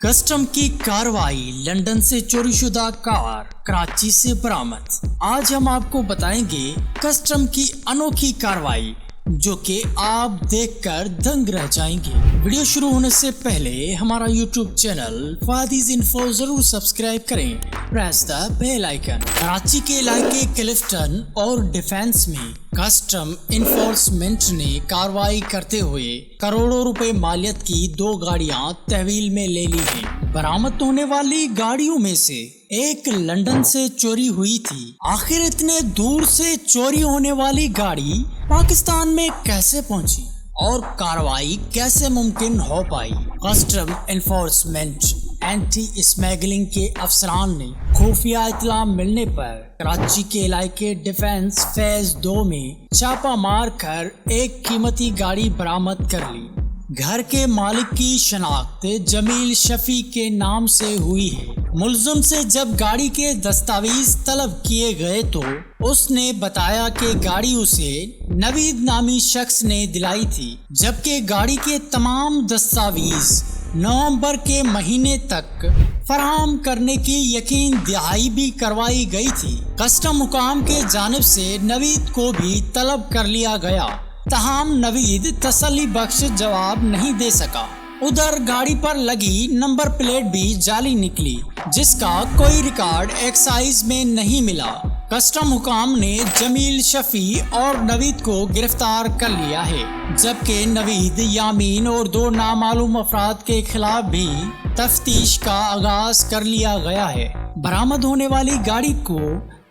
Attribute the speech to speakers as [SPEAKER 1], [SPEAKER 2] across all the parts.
[SPEAKER 1] Custom की कार्रवाई, London से चोरीशुदा कार कराची से बरामद। आज हम आपको बताएंगे कस्टम की अनोखी कार्रवाई जो कि आप देखकर दंग रह जाएंगे। वीडियो शुरू होने से पहले हमारा यूट्यूब चैनल फादीज इन्फो जरूर सब्सक्राइब करें। Press the bell icon. Karachi के इलाके क्लिफ्टन और डिफेंस में कस्टम इन्फोर्समेंट ने कार्रवाई करते हुए करोड़ों रुपए मालियत की 2 गाड़ियां तहवील में ले ली हैं। बरामद होने वाली गाड़ियों में से एक लंदन से चोरी हुई थी। आखिर इतने दूर से चोरी होने वाली गाड़ी पाकिस्तान में कैसे पहुंची और कार्रवाई कैसे मुमकिन हो पाई? कस्टम इन्फोर्समेंट एंटी स्मगलिंग के अफसरान ने खुफिया इत्तला मिलने पर कराची के इलाके डिफेंस फेज 2 में छापा मार कर एक कीमती गाड़ी बरामद कर ली। घर के मालिक की शनाख्त जमील शफी के नाम से हुई है। मुलजिम से जब गाड़ी के दस्तावेज तलब किए गए तो उसने बताया कि गाड़ी उसे नवीद नामी शख्स ने दिलाई थी, जबकि गाड़ी के तमाम दस्तावेज नवंबर के महीने तक फराहम करने की यकीन दहाई भी करवाई गई थी। कस्टम हुकाम के जानिब से नवीद को भी तलब कर लिया गया, तहाम नवीद तसल्ली बख्श जवाब नहीं दे सका। उधर गाड़ी पर लगी नंबर प्लेट भी जाली निकली, जिसका कोई रिकॉर्ड एक्साइज में नहीं मिला। कस्टम हुकाम ने जमील शफी और नवीद को गिरफ्तार कर लिया है, जबकि नवीद, यामीन और 2 नामालूम अफराद के खिलाफ भी तफ्तीश का आगाज कर लिया गया है। बरामद होने वाली गाड़ी को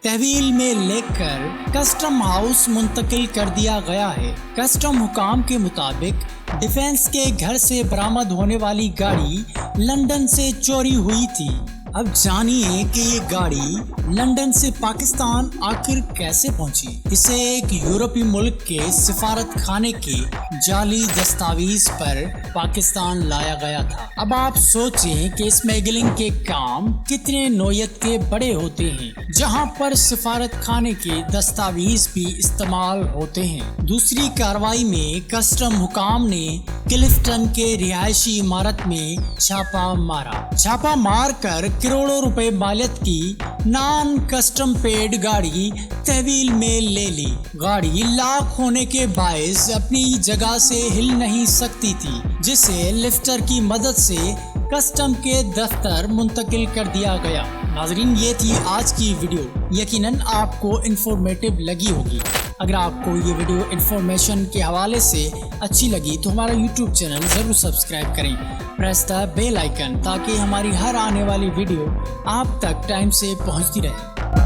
[SPEAKER 1] तहवील में लेकर कस्टम हाउस मुंतकिल कर दिया गया है। कस्टम हुकाम के मुताबिक डिफेंस के घर से बरामद होने वाली गाड़ी लंदन से चोरी हुई थी। अब जानिए कि ये गाड़ी लंदन से पाकिस्तान आखिर कैसे पहुंची। इसे एक यूरोपीय मुल्क के सिफारत खाने के जाली दस्तावेज पर पाकिस्तान लाया गया था। अब आप सोचें कि स्मगलिंग के काम कितने नौयत के बड़े होते हैं, जहां पर सिफारत खाने के दस्तावेज भी इस्तेमाल होते हैं। दूसरी कार्रवाई में कस्टम हुकाम ने क्लिफ्टन के रिहायशी इमारत में छापा मारा। छापा मार कर करोड़ों रुपए मालियत की नॉन कस्टम पेड गाड़ी तहवील में ले ली। गाड़ी लाख होने के बायस अपनी जगह से हिल नहीं सकती थी, जिसे लिफ्टर की मदद से कस्टम के दफ्तर मुंतकिल कर दिया गया। नाजरीन, ये थी आज की वीडियो। यकीनन आपको इंफॉर्मेटिव लगी होगी। अगर आपको ये वीडियो इन्फॉर्मेशन के हवाले से अच्छी लगी तो हमारा यूट्यूब चैनल ज़रूर सब्सक्राइब करें। प्रेस द बेल आइकन ताकि हमारी हर आने वाली वीडियो आप तक टाइम से पहुंचती रहे।